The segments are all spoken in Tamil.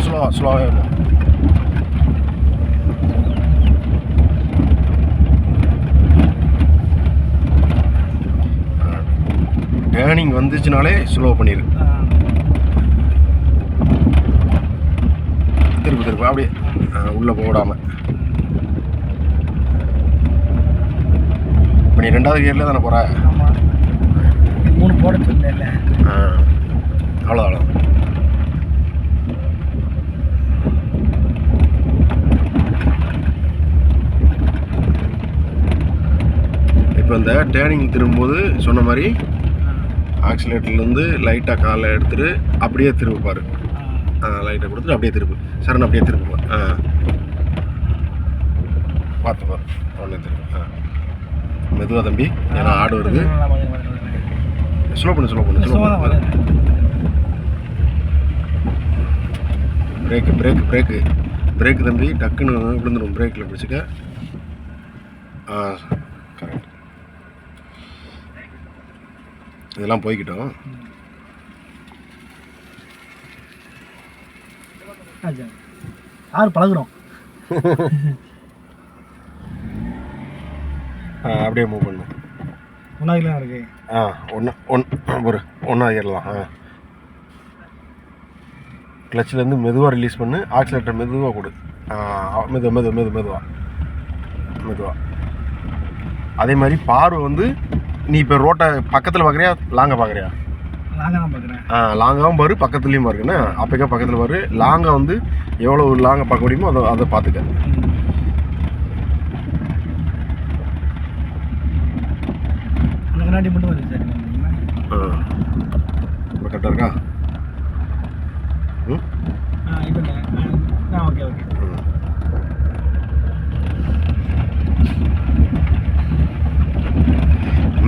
ஸ்லோவாக இருக்கும். டேர்னிங் வந்துச்சுனாலே ஸ்லோ பண்ணிடு. திருப்பு அப்படியே உள்ளே போடாமல். இப்போ நீ 2வது கியரில் தானே போகிற? 3 போட சொன்னேன்ல. அவ்வளோ. இப்போ இந்த டேர்னிங் திரும்பும்போது சொன்ன மாதிரி ஆக்சிலேட்டர்லேருந்து லைட்டாக காலை எடுத்துகிட்டு அப்படியே திரும்பிப்பார். லைட்டை கொடுத்துட்டு அப்படியே திருப்பு. சரண் அப்படியே திரும்புவார். பார்த்துப்பார். உடனே திரும்ப. மெதுவாக தம்பி, ஏன்னா ஆடு வருது. ஸ்லோ பண்ணு. பிரேக்கு தம்பி, டக்குன்னு விழுந்துடும். பிரேக்கில் பிடிச்சிக்க. கரெக்ட். இதெல்லாம் போய்கிட்டோம். பழகுறோம். அப்படியே மூவ் பண்ணும். 1வது இருக்கு. ஒன்றா ஏறலாம். கிளச்சிலேருந்து மெதுவாக ரிலீஸ் பண்ணு. ஆக்சிலேட்டர் மெதுவாக கொடு. மெதுவாக. அதே மாதிரி பார்வை வந்து நீ இப்போ ரோட்டை பக்கத்தில் பார்க்குறியா, லாங்காக பார்க்குறியா? லாங்காகவும் பாரு, பக்கத்துலேயும் பாருங்கண்ணா. அப்போக்கா பக்கத்தில் பாரு. லாங்காக வந்து எவ்வளோ லாங்காக பார்க்க முடியுமோ அதை பார்த்துக்க. இப்போ கரெக்டாக இருக்கா?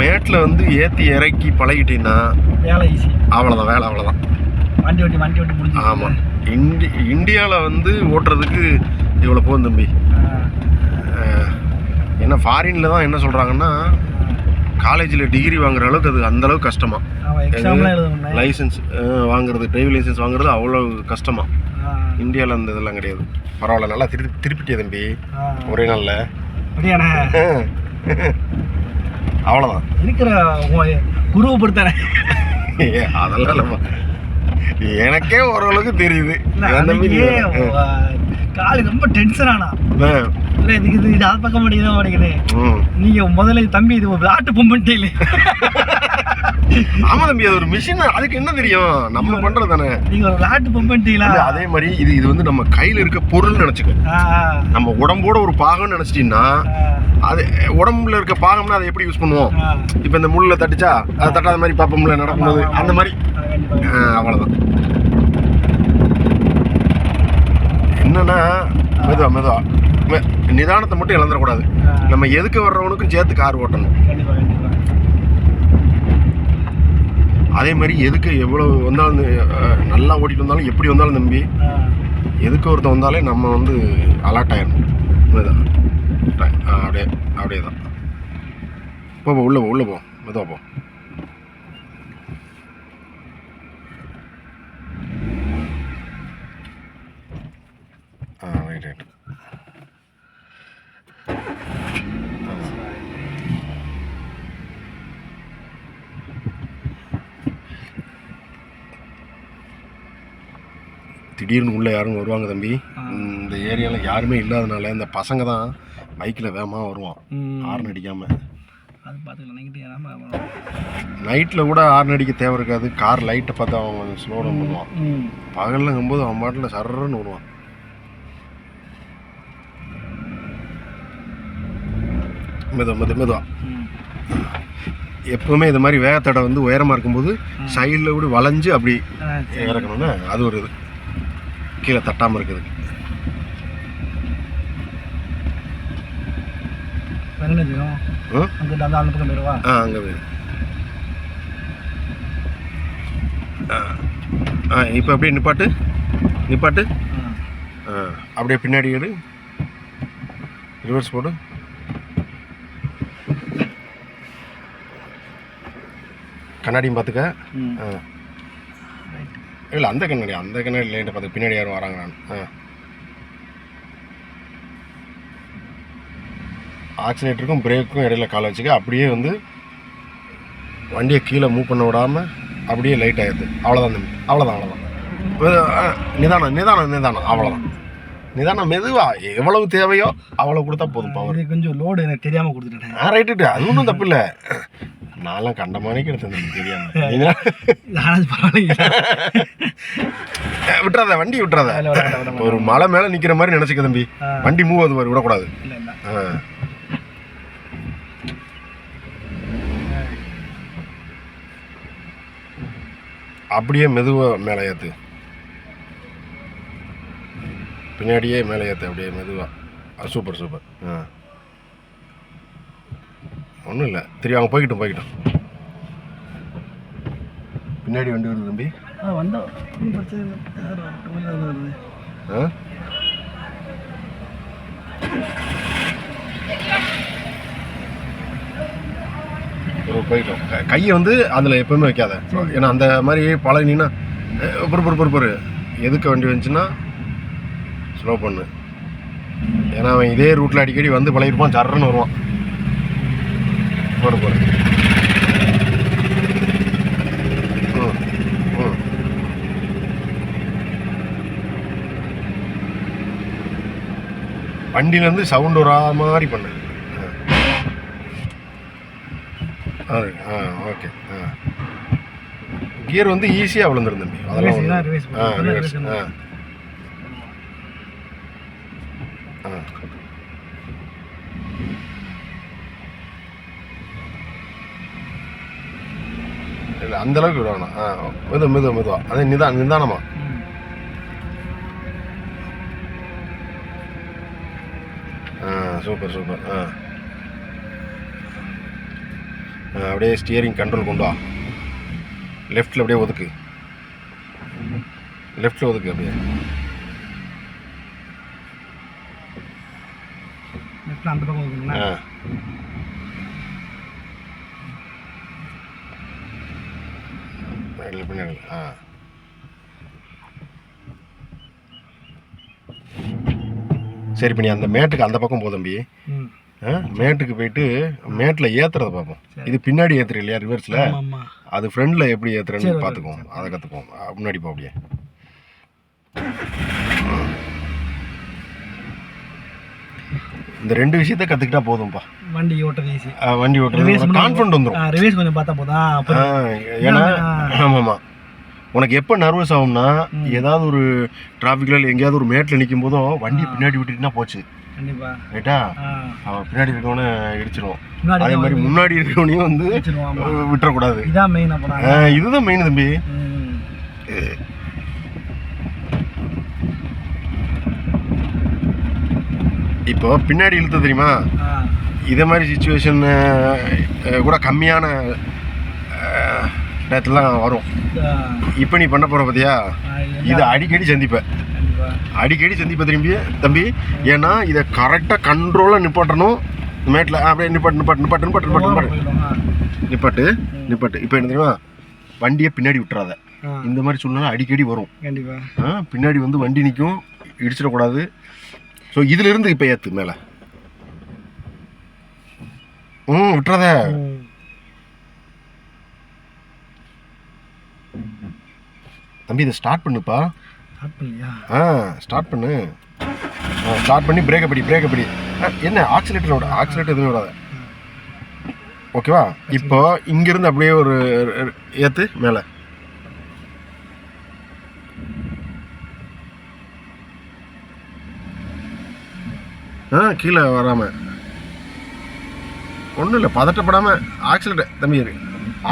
மேட்டில் வந்து ஏற்றி இறக்கி பழகிட்டீங்கன்னா வேலை அவ்வளோதான். வண்டி ஓட்டி. ஆமாம். இந்தியாவில் வந்து ஓட்டுறதுக்கு இவ்வளோ போகும் தம்பி. ஏன்னா ஃபாரினில் தான் என்ன சொல்கிறாங்கன்னா, காலேஜில் டிகிரி வாங்குற அளவுக்கு அது அந்தளவுக்கு கஷ்டமா. லைசன்ஸ் வாங்குறது, டிரைவிங் லைசன்ஸ் வாங்குறது அவ்வளோ கஷ்டமா. இந்தியாவில் அந்த இதெல்லாம் கிடையாது. பரவாயில்ல, நல்லா திருப்பிட்டே தம்பி ஒரே நாளில். அவ்வளோதான் இருக்கிற குருவை பொறுத்தானே. அதெல்லாம் இல்லைப்பா, எனக்கே ஓரளவுக்கு தெரியுது. காலு ரொம்ப டென்ஷன் ஆனா இது அதை பார்க்க மாட்டேங்குது. நீங்க முதல்ல தம்பி இது விளாட்டு பொம்பன்ட்டே இல்லை. ஆமா தம்பி, அது ஒரு மிஷின். அதுக்கு என்ன தெரியும், நம்ம பண்றது தானே. நீங்க ஒரு விளாட்டு பொம்பன்ட்டீங்களா? அதே மாதிரி இது வந்து நம்ம கையில இருக்க பொருள் நினைச்சுக்க. நம்ம உடம்போட ஒரு பாகம்னு நினைச்சிட்டீங்கன்னா, அது உடம்புல இருக்க பாகம்னா அதை எப்படி யூஸ் பண்ணுவோம்? இப்ப இந்த முள்ள தட்டிச்சா அதை தட்டாத மாதிரி பாப்போம்ல நடக்கும்போது, அந்த மாதிரி. அவ்வளவுதான். என்னன்னா மெதுவா நிதானத்தை மட்டும் இழந்துடக்கூடாது. நம்ம எதுக்கு வர்றவனுக்கும் சேர்த்து கார் ஓட்டணும். அதே மாதிரி எதுக்கு எவ்வளோ வந்தாலும் நல்லா ஓட்டிட்டு வந்தாலும் எப்படி வந்தாலும் தம்பி, எதுக்கு ஒருத்தன் வந்தாலே நம்ம வந்து அலர்ட் ஆயிடணும். அப்படியே தான். போ உள்ளே போ மெதுவாக போ. ரைட். திடீர்னு உள்ளே யாரும் வருவாங்க தம்பி. இந்த ஏரியாவில் யாருமே இல்லாதனால இந்த பசங்க தான் பைக்கில் வேகமாக வருவான், ஹார்ன் அடிக்காமல். நைட்டில் கூட ஹார்ன் அடிக்க தேவை இருக்காது. கார் லைட்டை பார்த்து அவன் ஸ்லோ டவுன் பண்ணுவான். பகல்லங்கும்போது அவன் பாட்டில் சர்றன்னு வருவான். மெதுவா. எப்பவுமே இது மாதிரி வேகத்தடை வந்து உயரமாக இருக்கும்போது சைடில் கூட வளைஞ்சு அப்படி இறக்கணும்னா அது ஒரு இது, கீழே தட்டாமல் இருக்குது. அங்கே போய் இப்போ அப்படியே நிப்பாட்டு. அப்படியே பின்னாடி எடு, ரிவர்ஸ் போடு. கண்ணாடியும் பார்த்துக்க. இல்லை அந்த கண்ணாடி லைட்டை பார்த்து பின்னாடி யாரும் வராங்க நான். ஆக்சிலேட்டருக்கும் பிரேக்குக்கும் இடையில காலை வச்சுக்க, அப்படியே வந்து வண்டியை கீழே மூவ் பண்ண விடாமல் அப்படியே லைட் ஆகிடுது. அவ்வளோதான் தம்பி, அவ்வளோதான். நிதானம் அவ்வளோதான். நிதானம் மெதுவாக எவ்வளவு தேவையோ அவ்வளோ கொடுத்தா போதும். பவர் கொஞ்சம் லோடு எனக்கு தெரியாமல் கொடுத்துட்டேன். ரைட்டு, அது ஒன்றும் தப்பு இல்லை. நான்லாம் கண்ட மாதிரிக்கு எடுத்தேன் தெரியாமல். விட்டுறாத வண்டி, விட்டுறாத. ஒரு மலை மேலே நிற்கிற மாதிரி நினச்சிக்க தம்பி. வண்டி மூவ் அது மாதிரி விடக்கூடாது. அப்படியே மெதுவாக மேலே ஏற்று, பின்னாடியே மேலே ஏற்று, அப்படியே மெதுவாக. சூப்பர். ஒன்றும் இல்லை, திரும்பி அவங்க போய்கிட்டோம். பின்னாடி வண்டி வருது தம்பி. வந்தோம். போயிட்டோம். கையை வந்து அதில் எப்பவுமே வைக்காத. ஏன்னா அந்த மாதிரி பழகினீங்கன்னா பொறு எதுக்கு வண்டி வந்துச்சுன்னா ஸ்லோ பண்ணு. ஏன்னா அவன் இதே ரூட்டில் அடிக்கடி வந்து பழகிருப்பான், சர்றன்னு வருவான். போகிற வண்டியிலேருந்து சவுண்ட் வரா மாதிரி பண்ணு. ஓகே. கியர் வந்து ஈஸியாக விழுந்துரும் தம்பி. அதெல்லாம் ரிவர்ஸ். இல்லை அந்த அளவுக்கு விடணும். மெதுவா அதே நிதானமா. சூப்பர். அப்படியே ஸ்டியரிங் கண்ட்ரோல் கொண்டு வா. லெஃப்டில் அப்படியே ஒதுக்கு. அப்படியே அந்த பக்கம் ஒதுக்குங்களா? பின்னாடி. சரி, இப்போ நீ அந்த மேட்டுக்கு அந்த பக்கம் தம்பி. மேட்டுக்கு போயிட்டு மேட்டில் ஏற்றுறத பார்ப்போம். இது பின்னாடி ஏற்றுற இல்லையா ரிவர்ஸில், அது ஃப்ரண்டில் எப்படி ஏற்றுறேன்னு பார்த்துக்குவோம். அதை கற்றுக்குவோம். முன்னாடி போ அப்படியே. இந்த ரெண்டு விஷயத்த கற்றுக்கிட்டா போதும்ப்பா. வண்டி ஓட்டுறது ஈஸி. வண்டி ஓட்டுறது கான்ஃபிடன்ட் வந்துடும். ரிவர்ஸ் கொஞ்சம் பார்த்தா போதும். ஏன்னா ஆமாம், உனக்கு எப்போ நர்வஸ் ஆகும்னா ஏதாவது ஒரு டிராஃபிக்கில் எங்கேயாவது ஒரு மேட்டில் நிற்கும் போதும் வண்டியை பின்னாடி விட்டுட்டுனா போச்சு. ரைட்டா? அவன் பின்னாடி இருக்கவனே இடிச்சிருவான். அதே மாதிரி முன்னாடி இருக்கவனையும் வந்து விட்டுறக்கூடாது. இதுதான் மெயின் தம்பி. இப்போ பின்னாடி இழுத்த தெரியுமா, இதே மாதிரி சுச்சுவேஷன் கூட கம்மியான நேரத்துலாம் வரும். இப்போ நீ பண்ண போகிற பார்த்தியா, இதை அடிக்கடி சந்திப்ப திரும்பி தம்பி. ஏன்னா இதை கரெக்டாக கண்ட்ரோலாக நிப்பாட்டணும். மேட்டில் அப்படியே நிப்பாட்டு. இப்போ என்ன தெரியுமா, வண்டியை பின்னாடி விட்டுறாத. இந்த மாதிரி சூழ்நிலை அடிக்கடி வரும். பின்னாடி வந்து வண்டி நிற்கும், இடிச்சிடக்கூடாது. ஸோ இதிலிருந்து இப்போ ஏற்று மேலே. விட்டுறத. தம்பி இதை ஸ்டார்ட் பண்ணுப்பா. ஸ்டார்ட் பண்ணு. ஸ்டார்ட் பண்ணி பிரேக்கை பிடி. என்ன ஆக்சிலேட்டர் எதுவும் விடாத. ஓகேவா? இப்போ இங்கேருந்து அப்படியே ஒரு ஏற்று மேலே. கீழே வராமல் ஒன்றும் இல்லை, பதட்டப்படாமல். ஆக்சிலேட்டர் தம்பி,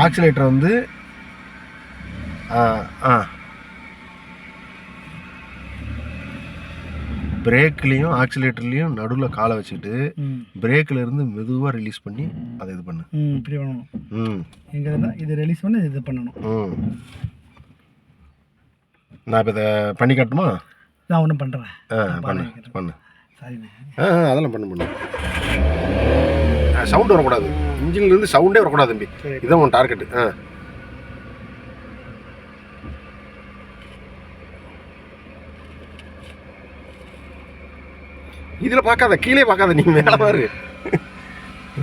ஆக்சிலேட்டர் வந்து பிரேக்லேயும் ஆக்சிலேட்டர்லேயும் நடுவில் காலை வச்சுட்டு பிரேக்கில் இருந்து மெதுவாக ரிலீஸ் பண்ணி அதை இது பண்ணு. இப்படி பண்ணணும். இதை ரிலீஸ் பண்ணி இது பண்ணணும். நான் இப்போ இதை பண்ணி காட்டுமா? நான் ஒன்றும் பண்ணுறேன். பண்ணு. அதெல்லாம் பண்ணு. சவுண்ட் வரக்கூடாது. இன்ஜின்லேருந்து சவுண்டே வரக்கூடாது தம்பி. இதுதான் உன் டார்கெட்டு. இதில் பார்க்காத, கீழே பார்க்காத, நீ மேலே பாரு,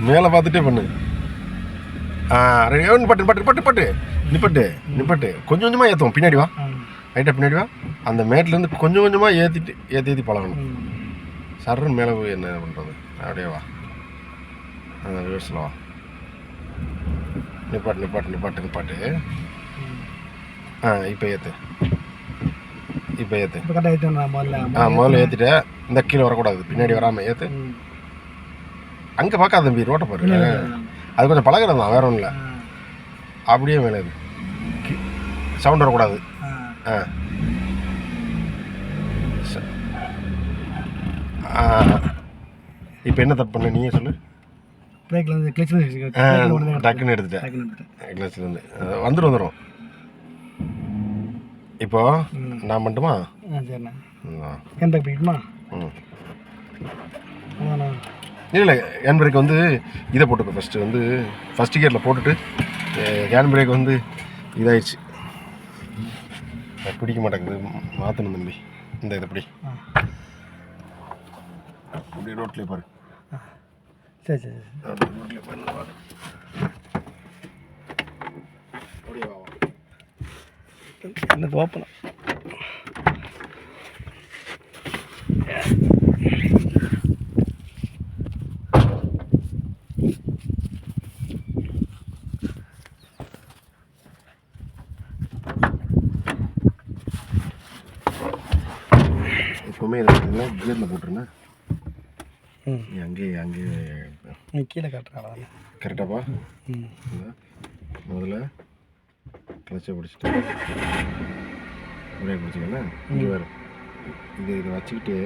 மேலே பார்த்துட்டே பண்ணு. நிப்பட்டு பட்டு பட்டு பட்டு நிப்பட்டு நிப்பட்டு கொஞ்சம் கொஞ்சமாக ஏற்றுவோம். பின்னாடி வா, ரைட்டாக பின்னாடி வா. அந்த மேட்லேருந்து கொஞ்சம் கொஞ்சமாக ஏற்றி பழகணும். சர்றன்னு மேலே போய் என்ன பண்ணுறது? அப்படியே வா, அந்த ரிவர்ஸில் வா. நிப்பாட்டு நிப்பாட்டு நிப்பாட்டு நிப்பாட்டு. இப்போ ஏற்று, இப்போ ஏற்று. முதல்ல ஏற்றிட்டு இந்த கீழே வரக்கூடாது, பின்னாடி வராமல் ஏற்று. அங்கே பார்க்காத தம்பி, ரோட்டை பாரு. அது கொஞ்சம் பழகிறது தான், வேற ஒன்றும் இல்லை. அப்படியே மேலே இது சவுண்ட் வரக்கூடாது. இப்போ என்ன தப்பு பண்ண நீயே சொல்லு. டக்குன்னு எடுத்துட்டேன், கிளச்சிலேருந்து வந்துடும். இப்போ நான் மட்டுமா? இல்லை, ஹேண்ட் பிரேக் வந்து இதை போட்டுக்கோ. ஃபஸ்ட்டு வந்து ஃபஸ்ட்டு கியரில் போட்டுட்டு ஹேண்ட் பிரேக் வந்து இதாகிடுச்சு, பிடிக்க மாட்டேங்குது, மாற்றணும் தம்பி. இந்த இதை பிடி, அப்படி ரோட்லேயே பாரு. சரி சரி ரோட்லேயே பாரு. அப்படியே வா, என்ன ஓப்பனா எப்பவுமே என்ன கியரில் போட்டுருங்க. நீ அங்கேயே கீழே காட்டுறாங்க கரெக்டாப்பா. முதல்ல கிளச்சை பிடிச்சிட்டு பிரேக் பிடிச்சிக்கண்ணா. இங்கே வேறு இதை வச்சுக்கிட்டு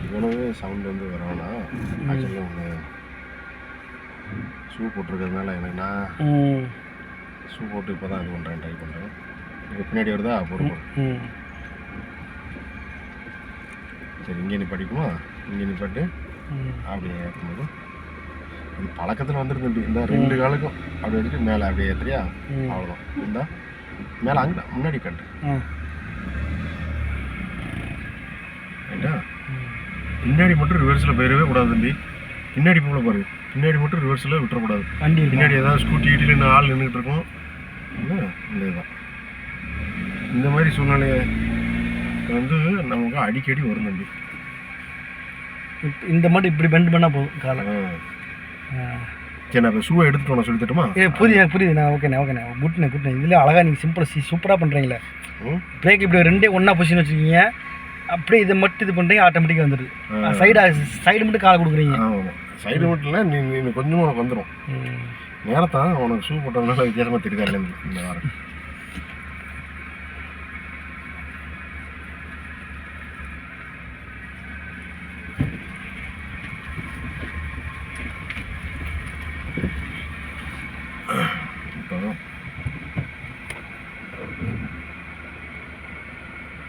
இவ்வளவு சவுண்ட் வந்து வரவேணா. ஆக்சுவலாக உங்கள் ஷூ போட்டிருக்கிறதுனால எனக்கு நான் ஷூ போட்டு இப்போ தான் இது பண்ணுறேன், ட்ரை பண்ணுறேன். இப்போ பின்னாடி வருதா பொறுப்பு. சரி, இங்கே நிப்பாட்டிக்குமா? இங்கே நிப்பாட்டு. அப்படியே ஏற்றும்போது இது பழக்கத்தில் வந்துருந்துட்டு இந்த 2 காலுக்கும் அப்படி வச்சுட்டு மேலே அப்படியே ஏற்றுறியா? அவ்வளோதான். இந்த மேலே அங்கே முன்னாடி கட்டு. ரைட்டா? பின்னாடி மட்டும் ரிவர்ஸில் போயிடவே கூடாது தம்பி. பின்னாடி போல பாரு, பின்னாடி மட்டும் ரிவர்ஸில் விட்டுறக்கூடாது. வண்டி பின்னாடி ஏதாவது ஸ்கூட்டி வீட்டில் ஆள் நின்றுட்டு இருக்கோம். இந்த இதுதான் இந்த மாதிரி சூழ்நிலை வந்து நமக்கு அடிக்கடி வரும் தம்பி. இந்த மட்டும் இப்படி பெண்ட் பண்ணால் போதும் காலம். சரி, நான் இப்போ ஷூவை எடுத்துட்டு நான் சொல்லி தட்டுமா? புரியுது. நான் ஓகேண்ணே புட்னே இதில் அழகாக நீங்கள் சிம்பிளாக சூப்பராக பண்ணுறீங்களே. பிரேக் இப்படி 2 ஒன்றா பொசிஷன் வச்சுருக்கீங்க, அப்படியே இதை மட்டும் இது பண்ணுறீங்க, ஆட்டோமேட்டிக்காக வந்துடுது. சைடு மட்டும் காலை கொடுக்குறீங்க. சைடு மட்டும் இல்லை, நீ கொஞ்சமாக உனக்கு வந்துடும். நேரத்தான் உனக்கு ஷூ போட்டதுனால வித்தியாசமாக தெரியுதா இல்லைன்னு இந்த வாரம்.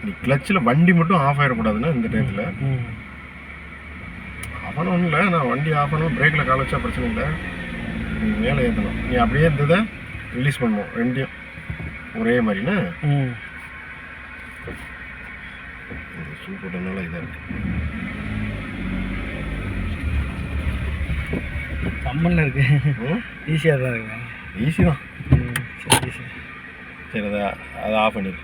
நீ கிளச்சில் வண்டி மட்டும் ஆஃப் ஆகிடக்கூடாதுன்னா இந்த டைத்தில். ஆஃப் ஆன ஒன்றும் இல்லை, நான் வண்டி ஆஃப் பண்ணணும், பிரேக்கில் கால் வச்சா பிரச்சனை இல்லை. நீ மேலே ஏற்றணும், நீ அப்படியே இருந்ததை ரிலீஸ் பண்ணணும். 2யும் ஒரே மாதிரினா ஷூ போட்டதுனால இதாக இருக்கு. கம்மனில் இருக்கு, ஈஸியாக தான் இருக்குங்க. ஈஸி தான். சரி சரி, அதை ஆஃப் பண்ணிடு.